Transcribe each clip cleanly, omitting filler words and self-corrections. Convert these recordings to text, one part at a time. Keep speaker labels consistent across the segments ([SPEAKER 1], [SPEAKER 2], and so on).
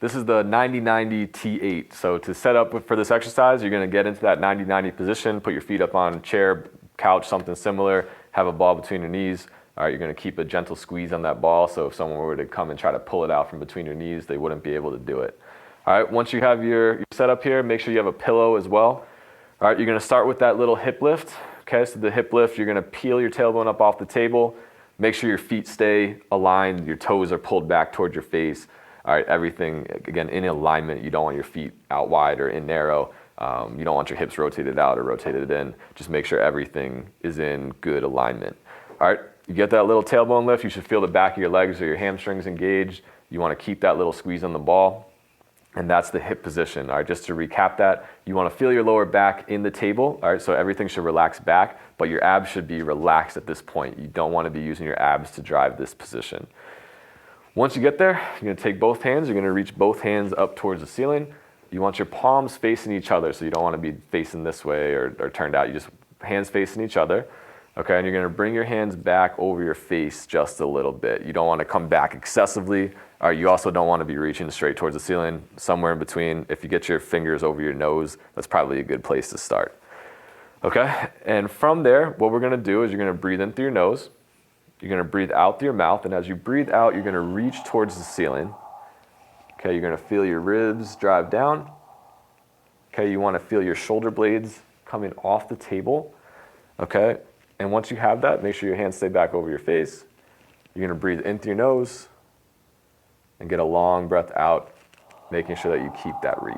[SPEAKER 1] This is the 90-90 T8. So to set up for this exercise, you're gonna get into that 90-90 position, put your feet up on a chair, couch, something similar, have a ball between your knees. All right, you're gonna keep a gentle squeeze on that ball, so if someone were to come and try to pull it out from between your knees, they wouldn't be able to do it. All right, once you have your setup here, make sure you have a pillow as well. All right, you're gonna start with that little hip lift. Okay, so the hip lift, you're gonna peel your tailbone up off the table. Make sure your feet stay aligned, your toes are pulled back towards your face. All right, everything, again, in alignment. You don't want your feet out wide or in narrow. You don't want your hips rotated out or rotated in. Just make sure everything is in good alignment. All right, you get that little tailbone lift, you should feel the back of your legs or your hamstrings engaged. You wanna keep that little squeeze on the ball. And that's the hip position. All right, just to recap that, you wanna feel your lower back in the table. All right, so everything should relax back, but your abs should be relaxed at this point. You don't wanna be using your abs to drive this position. Once you get there, you're gonna take both hands, you're gonna reach both hands up towards the ceiling. You want your palms facing each other, so you don't wanna be facing this way or turned out. You just hands facing each other. Okay, and you're gonna bring your hands back over your face just a little bit. You don't wanna come back excessively. All right, you also don't wanna be reaching straight towards the ceiling, somewhere in between. If you get your fingers over your nose, that's probably a good place to start. Okay, and from there, what we're gonna do is you're gonna breathe in through your nose, you're gonna breathe out through your mouth, and as you breathe out, you're gonna reach towards the ceiling. Okay, you're gonna feel your ribs drive down. Okay, you wanna feel your shoulder blades coming off the table. Okay, and once you have that, make sure your hands stay back over your face. You're gonna breathe in through your nose and get a long breath out, making sure that you keep that reach.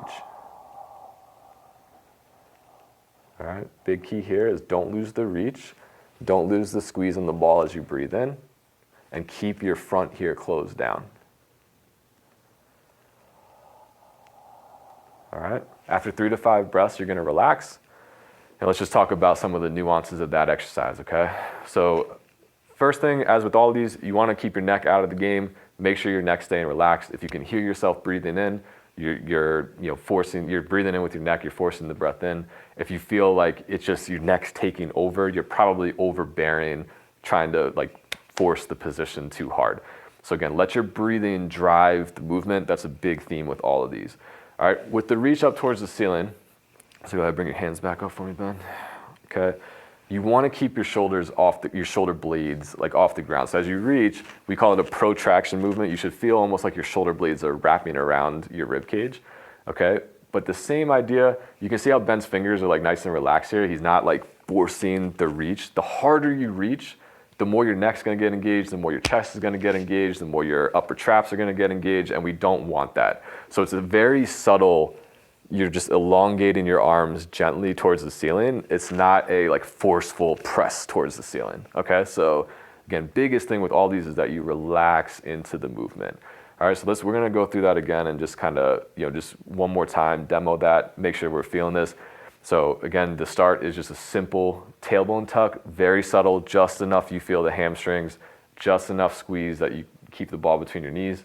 [SPEAKER 1] All right, big key here is don't lose the reach, don't lose the squeeze on the ball as you breathe in, and keep your front here closed down. All right, after 3 to 5 breaths, you're gonna relax. And let's just talk about some of the nuances of that exercise, okay? So first thing, as with all of these, you wanna keep your neck out of the game. Make sure your neck's staying relaxed. If you can hear yourself breathing in, you're breathing in with your neck, you're forcing the breath in. If you feel like it's just your neck's taking over, you're probably overbearing, trying to force the position too hard. So again, let your breathing drive the movement. That's a big theme with all of these. All right, with the reach up towards the ceiling, so go ahead, bring your hands back up for me, Ben. Okay, you want to keep your shoulders off, your shoulder blades off the ground. So as you reach, we call it a protraction movement. You should feel almost like your shoulder blades are wrapping around your rib cage. Okay, but the same idea. You can see how Ben's fingers are nice and relaxed here. He's not forcing the reach. The harder you reach, the more your neck's going to get engaged, the more your chest is going to get engaged, the more your upper traps are going to get engaged, and we don't want that. So it's a very subtle. You're just elongating your arms gently towards the ceiling. It's not a forceful press towards the ceiling, okay? So again, biggest thing with all these is that you relax into the movement. All right, so we're gonna go through that again and just kind of, just one more time, demo that, make sure we're feeling this. So again, the start is just a simple tailbone tuck, very subtle, just enough you feel the hamstrings, just enough squeeze that you keep the ball between your knees.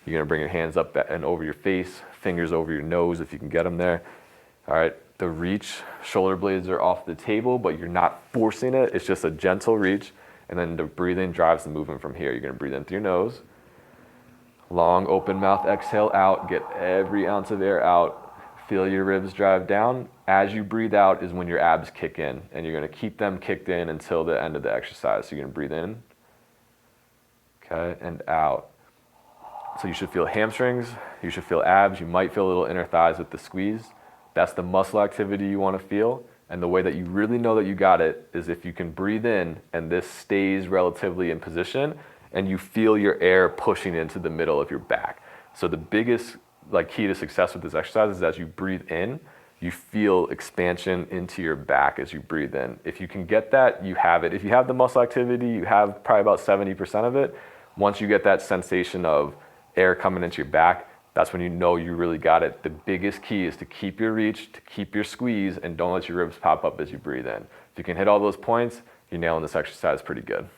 [SPEAKER 1] You're gonna bring your hands up and over your face, fingers over your nose if you can get them there. All right, the reach, shoulder blades are off the table, but you're not forcing it. It's just a gentle reach. And then the breathing drives the movement from here. You're gonna breathe in through your nose. Long open mouth exhale out, get every ounce of air out. Feel your ribs drive down. As you breathe out is when your abs kick in, and you're gonna keep them kicked in until the end of the exercise. So you're gonna breathe in, okay, and out. So you should feel hamstrings, you should feel abs, you might feel a little inner thighs with the squeeze. That's the muscle activity you wanna feel. And the way that you really know that you got it is if you can breathe in and this stays relatively in position and you feel your air pushing into the middle of your back. So the biggest key to success with this exercise is as you breathe in, you feel expansion into your back as you breathe in. If you can get that, you have it. If you have the muscle activity, you have probably about 70% of it. Once you get that sensation of air coming into your back, that's when you know you really got it. The biggest key is to keep your reach, to keep your squeeze, and don't let your ribs pop up as you breathe in. If you can hit all those points, you're nailing this exercise pretty good.